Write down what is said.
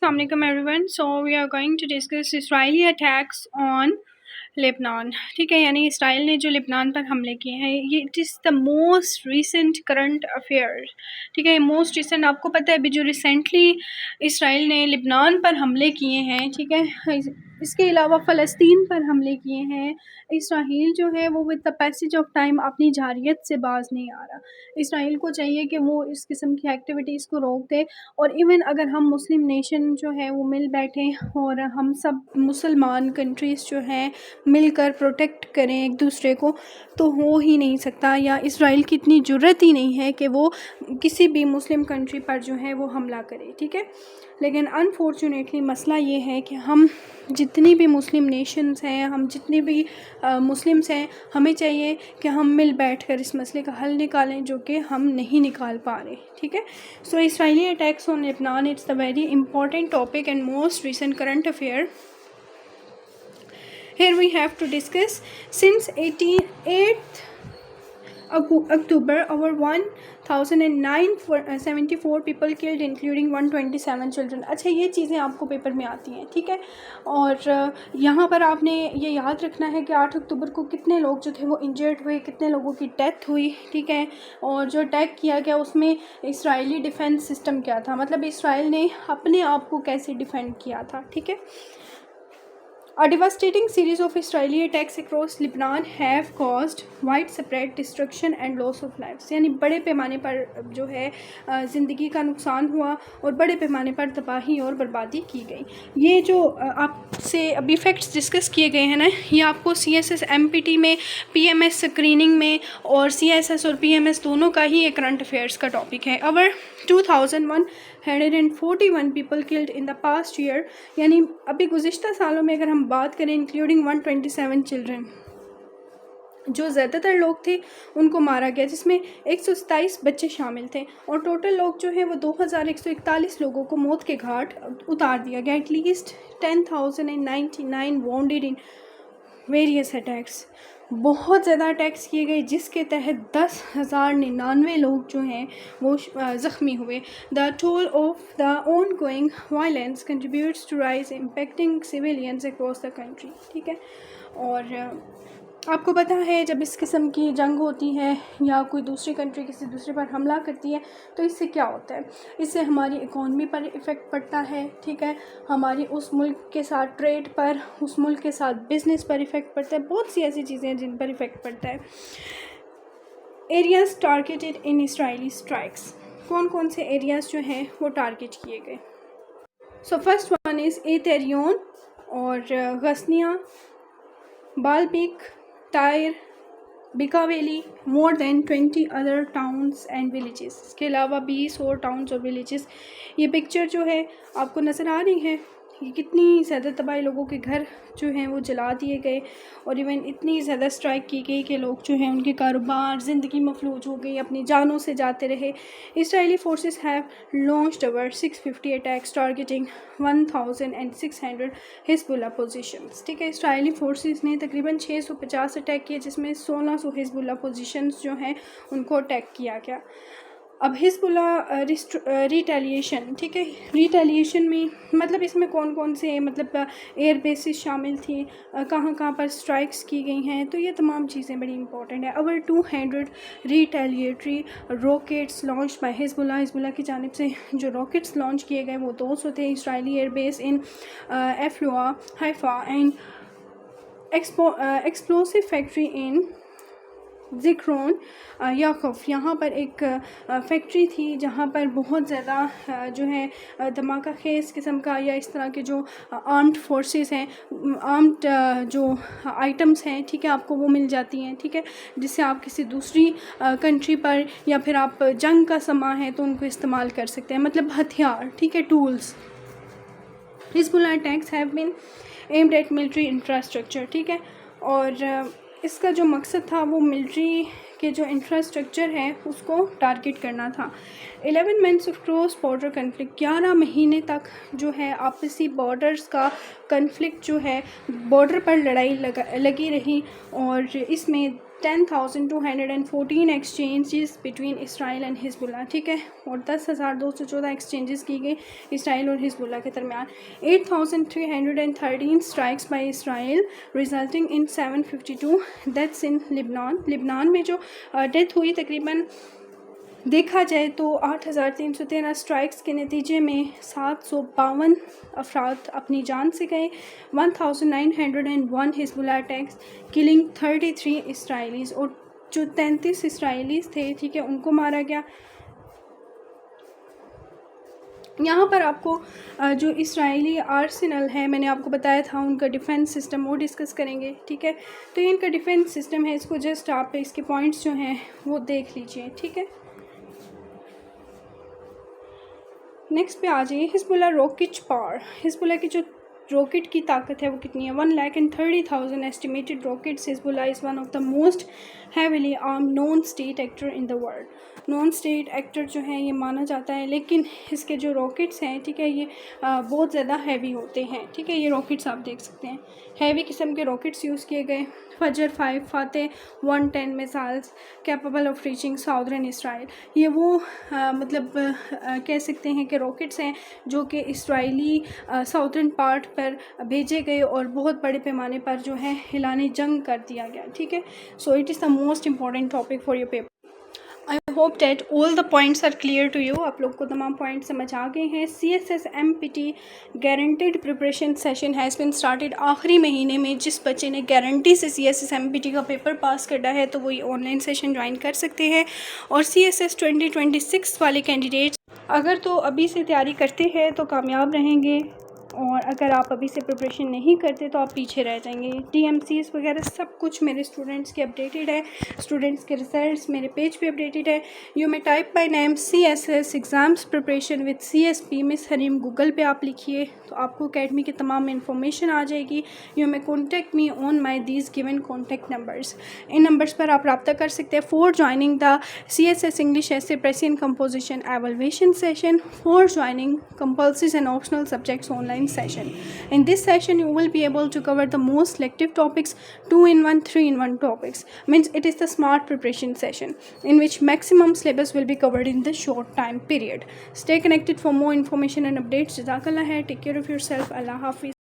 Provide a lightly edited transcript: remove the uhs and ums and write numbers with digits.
Assalamualaikum everyone. So we are going to discuss Israeli attacks on Lebanon. ठीक है, यानी Israel ने जो लेबनान पर हमले किए हैं, ये it is the most recent current affair. ठीक है, मोस्ट रिसेंट आपको पता है अभी जो रिसेंटली इसराइल ने लेबनान पर हमले किए हैं। ठीक है, इसके अलावा फ़लस्तीन पर हमले किए हैं। इसराइल जो है वो with the passage of time अपनी जारियत से बाज नहीं आ रहा। इसराइल को चाहिए कि वो इस किस्म की एक्टिविटीज़ को रोक दे, और इवन अगर हम मुस्लिम नेशन जो है वो मिल बैठें और हम सब मुसलमान कंट्रीज़ जो हैं मिलकर प्रोटेक्ट करें एक दूसरे को, तो हो ही नहीं सकता, या इसराइल की इतनी ज़रूरत ही नहीं है कि वो किसी भी मुस्लिम कंट्री पर जो है वो हमला करे। ठीक है, लेकिन अनफॉर्चुनेटली मसला ये है कि हम जितनी भी मुस्लिम नेशंस हैं, हम जितने भी मुस्लिम्स हैं, हमें चाहिए कि हम मिल बैठ कर इस मसले का हल निकालें, जो कि हम नहीं निकाल पा रहे। ठीक है, so Israeli attacks on Lebanon, it's the very important topic and most recent current affair. Here we have to discuss since 8th October over 1074 people killed including 127 children. अच्छा, ये चीज़ें आपको पेपर में आती हैं। ठीक है, और यहाँ पर आपने ये याद रखना है कि 8 अक्टूबर को कितने लोग जो थे वो इंजर्ड हुए, कितने लोगों की डेथ हुई। ठीक है, और जो अटैक किया गया उसमें इसराइली डिफेंस सिस्टम क्या था, मतलब इसराइल ने अपने आप को कैसे डिफेंड किया था। ठीक है, A devastating series of Israeli attacks across Lebanon have caused widespread destruction and loss of lives. यानी बड़े पैमाने पर जो है ज़िंदगी का नुकसान हुआ और बड़े पैमाने पर तबाही और बर्बादी की गई। ये जो आपसे अभी फैक्ट्स डिस्कस किए गए हैं ना, ये आपको CSS MPT में, PMS स्क्रीनिंग में और CSS और PMS दोनों का ही एक करंट अफेयर्स का टॉपिक है। अवर 2141 people killed in the past year, यानी अभी गुज़िश्ता सालों में अगर हम बात करें, इंक्लूडिंग 127 चिल्ड्रन, जो ज़्यादातर लोग थे उनको मारा गया, जिसमें 127 बच्चे शामिल थे, और टोटल लोग जो हैं वो 2141 लोगों को मौत के घाट उतार दिया गया। At least 10,099 wounded in various attacks. बहुत ज़्यादा अटैक्स किए गए, जिसके तहत 10,099 लोग जो हैं वो ज़ख्मी हुए। The toll of the ongoing violence contributes to rise impacting civilians across the country. ठीक है, और आपको पता है जब इस किस्म की जंग होती है या कोई दूसरी कंट्री किसी दूसरे पर हमला करती है, तो इससे क्या होता है, इससे हमारी इकॉनमी पर इफ़ेक्ट पड़ता है। ठीक है, हमारी उस मुल्क के साथ ट्रेड पर, उस मुल्क के साथ बिज़नेस पर इफ़ेक्ट पड़ता है, बहुत सी ऐसी चीज़ें हैं जिन पर इफ़ेक्ट पड़ता है। Areas targeted in Israeli strikes, कौन कौन से एरियाज़ जो हैं वो टारगेट किए गए। सो फर्स्ट वन इज़ एतेरियोन और गस्निया, बालबिक, टायर, बिकावेली, more than 20 other towns and villages. इसके अलावा 20 और टाउन्स और विलेजेस। ये पिक्चर जो है आपको नज़र आ रही है, ये कितनी ज़्यादा तबाही, लोगों के घर जो हैं वो जला दिए गए, और इवन इतनी ज़्यादा स्ट्राइक की गई कि लोग जो हैं उनके कारोबार, ज़िंदगी मफलूज हो गई, अपनी जानों से जाते रहे। Israeli forces have launched over 650 attacks targeting 1,600 Hezbollah positions. ठीक है, इसराइली फोर्सेस ने तकरीबन 650 अटैक किए, जिसमें 1600 हिजबुल्लाह पोजीशंस जो हैं उनको अटैक किया गया। अब हिजबुल्लाह रिटेलिएशन, ठीक है, रिटेलिएशन में मतलब इसमें कौन कौन से मतलब एयर बेसिस शामिल थी, कहाँ कहाँ पर स्ट्राइक्स की गई हैं, तो ये तमाम चीज़ें बड़ी इंपॉर्टेंट है। Over 200 retaliatory rockets launch by Hezbollah की जानिब से जो रॉकेट्स लॉन्च किए गए वो 200 थे। इसराइली एयर बेस इन एफ्लुआ, Haifa and explosive factory in Zikhron Yaakov, यहाँ पर एक फैक्ट्री थी जहाँ पर बहुत ज़्यादा जो है धमाका खेज़ किस्म का या इस तरह के जो आर्म्ड फोर्सेस हैं, आर्म्ड जो आइटम्स हैं, ठीक है, आपको वो मिल जाती हैं। ठीक है, जिससे आप किसी दूसरी कंट्री पर या फिर आप जंग का समा है तो उनको इस्तेमाल कर सकते हैं, मतलब हथियार। ठीक है, tools. Hezbollah attacks have been aimed at military infrastructure. ठीक है, और इसका जो मकसद था वो मिलिट्री के जो इंफ्रास्ट्रक्चर है उसको टारगेट करना था। 11 months of cross border conflict, 11 महीने तक जो है आपसी बॉर्डर्स का कन्फ्लिक्ट जो है, बॉर्डर पर लड़ाई लगी रही, और इसमें 10,214 exchanges between Israel and Hezbollah, ठीक है, और 10,214 एक्सचेंजेस की गई इसराइल और हिजबुल्लाह के दरमियान। 8,313 strikes by Israel resulting in 752 deaths in Lebanon. Lebanon में जो डेथ हुई तकरीबन देखा जाए तो 8,313 स्ट्राइक्स के नतीजे में 752 अफराद अपनी जान से गए। 1,901 हिजबुल्लाह अटैक्स किलिंग 33 इसराइलीज़, और जो 33 इसराइलीज़ थे, ठीक है, उनको मारा गया। यहाँ पर आपको जो इसराइली आर्सेनल है, मैंने आपको बताया था उनका डिफेंस सिस्टम, वो डिस्कस करेंगे, ठीक है। तो ये इनका डिफेंस सिस्टम है, इसको जस्ट आप इसके पॉइंट्स जो हैं वो देख लीजिए, ठीक है। नेक्स्ट पे आ जाइए, हिजबुल्लाह रॉकेट पावर। हिजबुल्लाह की जो रॉकेट की ताकत है वो कितनी है? 1,30,000 estimated rockets. Hezbollah is one of the most heavily arm non state actor in the world. Non state actor जो है ये माना जाता है, लेकिन इसके जो रॉकेट्स हैं, ठीक है, ये बहुत ज़्यादा हैवी होते हैं, ठीक है। ये रॉकेट्स आप देख सकते हैं, हैवी किस्म के रॉकेट्स यूज़ किए गए। फजर 5 Fateh 110 missiles capable of reaching southern Israel. ये वो मतलब कह सकते हैं कि रॉकेट्स हैं जो कि इसराइली साउदर्न पार्ट पर भेजे गए और बहुत बड़े पैमाने पर जो है हिलाने जंग कर दिया गया, ठीक है। So it is the most important topic for your paper. I hope that all the points are clear to you. आप लोग को तमाम पॉइंट्स समझ आ गए हैं। CSSMPT guaranteed preparation session has been started. आखिरी महीने में जिस बच्चे ने गारंटी से CSSMPT का पेपर पास करना है तो वो ये ऑनलाइन सेशन ज्वाइन कर सकते हैं। और CSS 2026 वाले कैंडिडेट्स अगर तो अभी से तैयारी करते हैं तो कामयाब रहेंगे, और अगर आप अभी से प्रिपरेशन नहीं करते तो आप पीछे रह जाएंगे। TMCs वगैरह सब कुछ मेरे स्टूडेंट्स के अपडेटेड है, स्टूडेंट्स के रिजल्ट्स मेरे पेज पे अपडेटेड है। You may type by name CSS exams preparation with CSP miss Hareem, Google पे आप लिखिए तो आपको अकेडमी की तमाम इन्फॉर्मेशन आ जाएगी। You may contact me on my these given contact numbers. इन नंबर्स पर आप रब्ता कर सकते हैं for joining the CSS English essay precis composition evaluation session, for joining compulsory and optional subjects online session. In this session you will be able to cover the most selective topics, 2-in-1 3-in-1 topics, means it is the smart preparation session in which maximum syllabus will be covered in the short time period. Stay connected for more information and updates. Jazakallah hai, take care of yourself. Allah Hafiz.